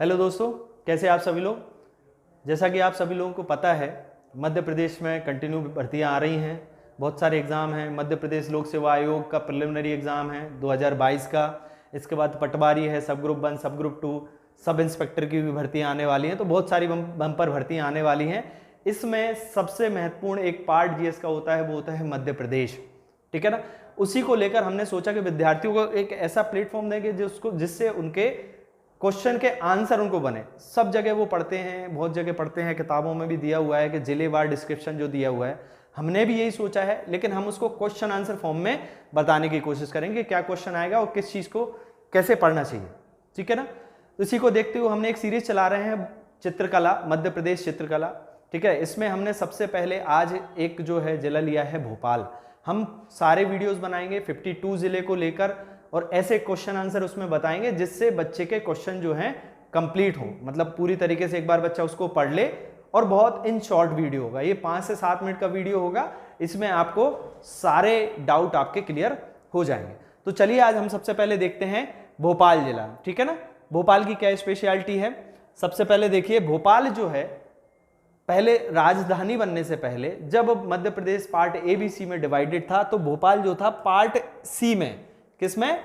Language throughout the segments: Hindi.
हेलो दोस्तों, कैसे आप सभी लोग। जैसा कि आप सभी लोगों को पता है, मध्य प्रदेश में कंटिन्यू भर्तियां आ रही हैं। बहुत सारे एग्ज़ाम हैं। मध्य प्रदेश लोक सेवा आयोग का प्रिलिमिनरी एग्ज़ाम है 2022 का। इसके बाद पटवारी है, सब ग्रुप 1, सब ग्रुप 2, सब इंस्पेक्टर की भी भर्तियां आने वाली हैं। तो बहुत सारी बम्पर भर्तियां आने वाली हैं। इसमें सबसे महत्वपूर्ण एक पार्ट जीएस का होता है, वो होता है मध्य प्रदेश। ठीक है ना। उसी को लेकर हमने सोचा कि विद्यार्थियों को एक ऐसा प्लेटफॉर्म देंगे जिससे उनके क्वेश्चन के आंसर उनको बने। सब जगह वो पढ़ते हैं, बहुत जगह पढ़ते हैं, किताबों में भी दिया हुआ है कि जिलेवार डिस्क्रिप्शन जो दिया हुआ है, हमने भी यही सोचा है, लेकिन हम उसको क्वेश्चन आंसर फॉर्म में बताने की कोशिश करेंगे क्या क्वेश्चन आएगा और किस चीज़ को कैसे पढ़ना चाहिए। ठीक है ना। इसी को देखते हुए हमने एक सीरीज चला रहे हैं, चित्रकला, मध्य प्रदेश चित्रकला। ठीक है। इसमें हमने सबसे पहले आज एक जो है जिला लिया है भोपाल। हम सारे वीडियोस बनाएंगे 52 जिले को लेकर और ऐसे क्वेश्चन आंसर उसमें बताएंगे जिससे बच्चे के क्वेश्चन जो हैं कंप्लीट हो, मतलब पूरी तरीके से एक बार बच्चा उसको पढ़ ले। और बहुत इन शॉर्ट वीडियो होगा, ये 5 से 7 मिनट का वीडियो होगा। इसमें आपको सारे डाउट आपके क्लियर हो जाएंगे। तो चलिए आज हम सबसे पहले देखते हैं भोपाल जिला। ठीक है ना। भोपाल की क्या स्पेशलिटी है। सबसे पहले देखिए, भोपाल जो है पहले राजधानी बनने से पहले जब Madhya Pradesh part A B C में डिवाइडेड था, तो भोपाल जो था पार्ट सी में, किसमें,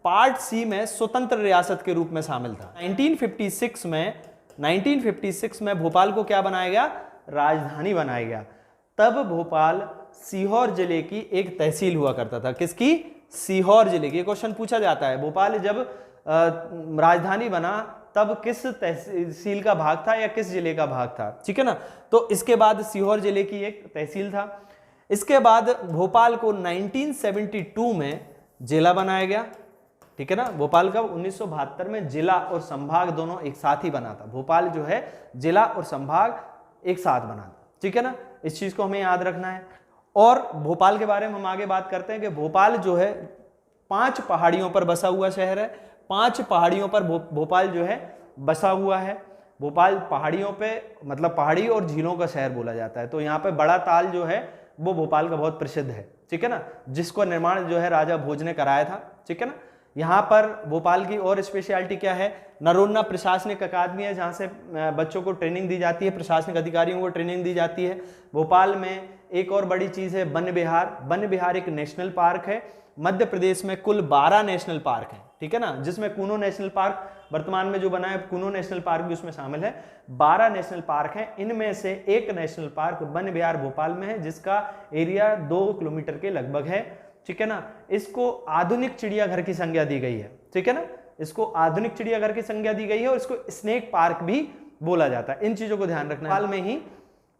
पार्ट सी में स्वतंत्र रियासत के रूप में शामिल था। 1956 में भोपाल को क्या बनाया गया, राजधानी बनाया गया। तब भोपाल सीहोर जिले की एक तहसील हुआ करता था। किसकी, सीहोर जिले की। क्वेश्चन पूछा जाता है, भोपाल जब राजधानी बना तब किस तहसील का भाग था या किस जिले का भाग था। ठीक है ना। तो इसके बाद सीहोर जिले की एक तहसील था। इसके बाद भोपाल को 1972 में जिला बनाया गया। ठीक है ना। भोपाल का 1972 में जिला और संभाग दोनों एक साथ ही बना था। भोपाल जो है जिला और संभाग एक साथ बना था। ठीक है ना। इस चीज को हमें याद रखना है। और भोपाल के बारे में हम आगे बात करते हैं कि भोपाल जो है 5 पहाड़ियों पर बसा हुआ शहर है। 5 पहाड़ियों पर भोपाल जो है बसा हुआ है। भोपाल पहाड़ियों पे, मतलब पहाड़ी और झीलों का शहर बोला जाता है। तो यहाँ पे बड़ा ताल जो है वो भोपाल का बहुत प्रसिद्ध है। ठीक है ना। जिसको निर्माण जो है राजा भोज ने कराया था। ठीक है ना। यहाँ पर भोपाल की और स्पेशलिटी क्या है, नरोन्ना प्रशासनिक अकादमी है, जहाँ से बच्चों को ट्रेनिंग दी जाती है, प्रशासनिक अधिकारियों को ट्रेनिंग दी जाती है। भोपाल में एक और बड़ी चीज़ है वन विहार। वन विहार एक नेशनल पार्क है। मध्य प्रदेश में कुल 12 नेशनल पार्क हैं। ठीक है ना। जिसमें कूनो नेशनल पार्क वर्तमान में जो बना है, कूनो नेशनल पार्क भी उसमें शामिल है। 12 नेशनल पार्क हैं। इनमें से एक नेशनल पार्क वन विहार भोपाल में है, जिसका एरिया 2 किलोमीटर के लगभग है। ठीक है ना। इसको आधुनिक चिड़ियाघर की संज्ञा दी गई है। ठीक है ना। इसको आधुनिक चिड़ियाघर की संज्ञा दी गई है और इसको स्नेक पार्क भी बोला जाता है। इन चीजों को ध्यान रखना है। भोपाल में ही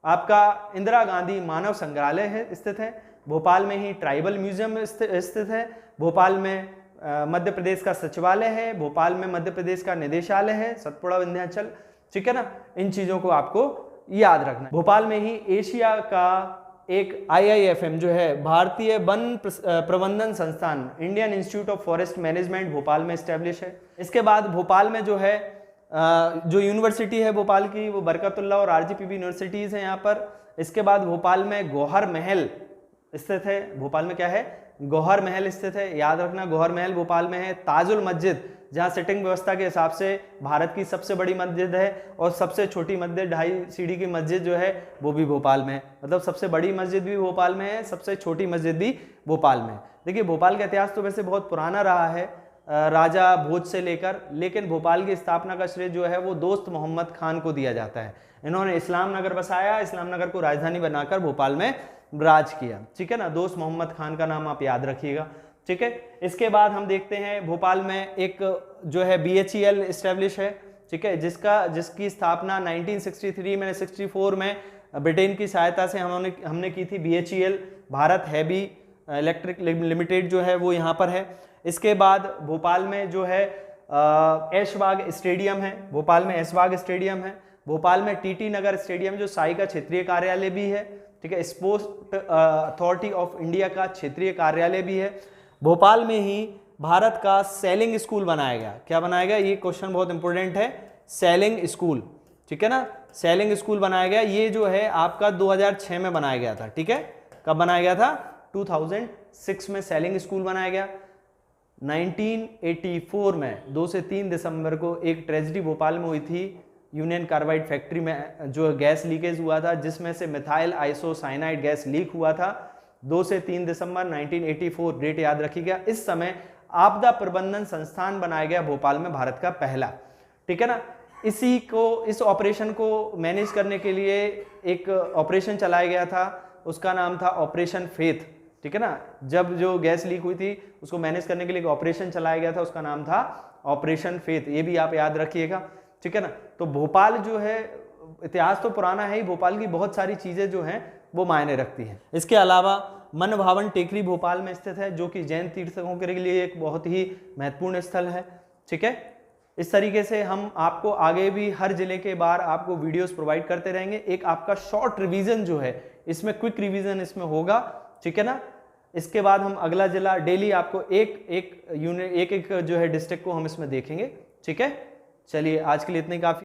आपका इंदिरा गांधी मानव संग्रहालय है स्थित है। भोपाल में ही ट्राइबल म्यूजियम स्थित है। भोपाल में मध्य प्रदेश का सचिवालय है। भोपाल में मध्य प्रदेश का निदेशालय है, सतपुड़ा विंध्याचल। ठीक है ना। इन चीजों को आपको याद रखना है। भोपाल में ही एशिया का एक IIFM जो है, भारतीय वन प्रबंधन संस्थान, Indian institute of forest management, Bhopal में स्टैब्लिश है। इसके बाद भोपाल में जो है जो यूनिवर्सिटी है भोपाल की, वो बरकतुल्लाह और RGPV यूनिवर्सिटीज हैं यहाँ पर। इसके बाद भोपाल में गौहर महल स्थित है। भोपाल में क्या है, गौहर महल स्थित है, याद रखना। गौहर महल भोपाल में है। ताजुल मस्जिद, जहाँ सिटिंग व्यवस्था के हिसाब से भारत की सबसे बड़ी मस्जिद है, और सबसे छोटी मस्जिद 2.5 सीढ़ी की मस्जिद जो है वो भी भोपाल में है। मतलब सबसे बड़ी मस्जिद भी भोपाल में है, सबसे छोटी मस्जिद भी भोपाल में है। देखिए, भोपाल का इतिहास तो वैसे बहुत पुराना रहा है, राजा भोज से लेकर, लेकिन भोपाल की स्थापना का श्रेय जो है वो दोस्त मोहम्मद खान को दिया जाता है। इन्होंने इस्लाम नगर बसाया, इस्लाम नगर को राजधानी बनाकर भोपाल में राज किया। ठीक है ना। दोस्त मोहम्मद खान का नाम आप याद रखिएगा। ठीक है। इसके बाद हम देखते हैं भोपाल में एक जो है BHEL एस्टेब्लिश है। ठीक है। जिसकी स्थापना 1963 में 64 में ब्रिटेन की सहायता से हमने की थी। BHEL Bharat heavy electric limited जो है वो यहाँ पर है। इसके बाद भोपाल में जो है ऐशबाग स्टेडियम है। भोपाल में ऐशबाग स्टेडियम है। भोपाल में TT नगर स्टेडियम जो साई का क्षेत्रीय कार्यालय भी है। ठीक है। स्पोर्ट्स अथॉरिटी ऑफ इंडिया का क्षेत्रीय कार्यालय भी है। भोपाल में ही भारत का सेलिंग स्कूल बनाया गया। क्या बनाया गया, ये क्वेश्चन बहुत इंपॉर्टेंट है, सेलिंग स्कूल। ठीक है ना। सेलिंग स्कूल बनाया गया। ये जो है आपका 2006 में बनाया गया था। ठीक है। कब बनाया गया था, 2006 में सेलिंग स्कूल बनाया गया। 1984 में 2 से 3 दिसंबर को एक ट्रेजेडी भोपाल में हुई थी। यूनियन कार्बाइड फैक्ट्री में जो गैस लीकेज हुआ था, जिसमें से मिथाइल आइसोसाइनाइड गैस लीक हुआ था। 2 से 3 दिसंबर 1984 डेट याद रखिएगा। इस समय आपदा प्रबंधन संस्थान बनाया गया भोपाल में, भारत का पहला। ठीक है ना। इस ऑपरेशन को मैनेज करने के लिए एक ऑपरेशन चलाया गया था, उसका नाम था ऑपरेशन फेथ। ठीक है ना। जब जो गैस लीक हुई थी उसको मैनेज करने के लिए एक ऑपरेशन चलाया गया था, उसका नाम था ऑपरेशन फेथ। ये भी आप याद रखिएगा। ठीक है ना। तो भोपाल जो है, इतिहास तो पुराना है ही, भोपाल की बहुत सारी चीजें जो हैं वो मायने रखती हैं। इसके अलावा मन भावन टेकरी भोपाल में स्थित है, जो कि जैन तीर्थकों के लिए एक बहुत ही महत्वपूर्ण स्थल है। ठीक है। इस तरीके से हम आपको आगे भी हर जिले के बार आपको वीडियोस प्रोवाइड करते रहेंगे। एक आपका शॉर्ट रिवीजन जो है इसमें, क्विक रिवीजन इसमें होगा। ठीक है ना। इसके बाद हम अगला जिला डेली आपको एक यूनिट, एक जो है डिस्ट्रिक्ट को हम इसमें देखेंगे। ठीक है। चलिए आज के लिए इतने काफी।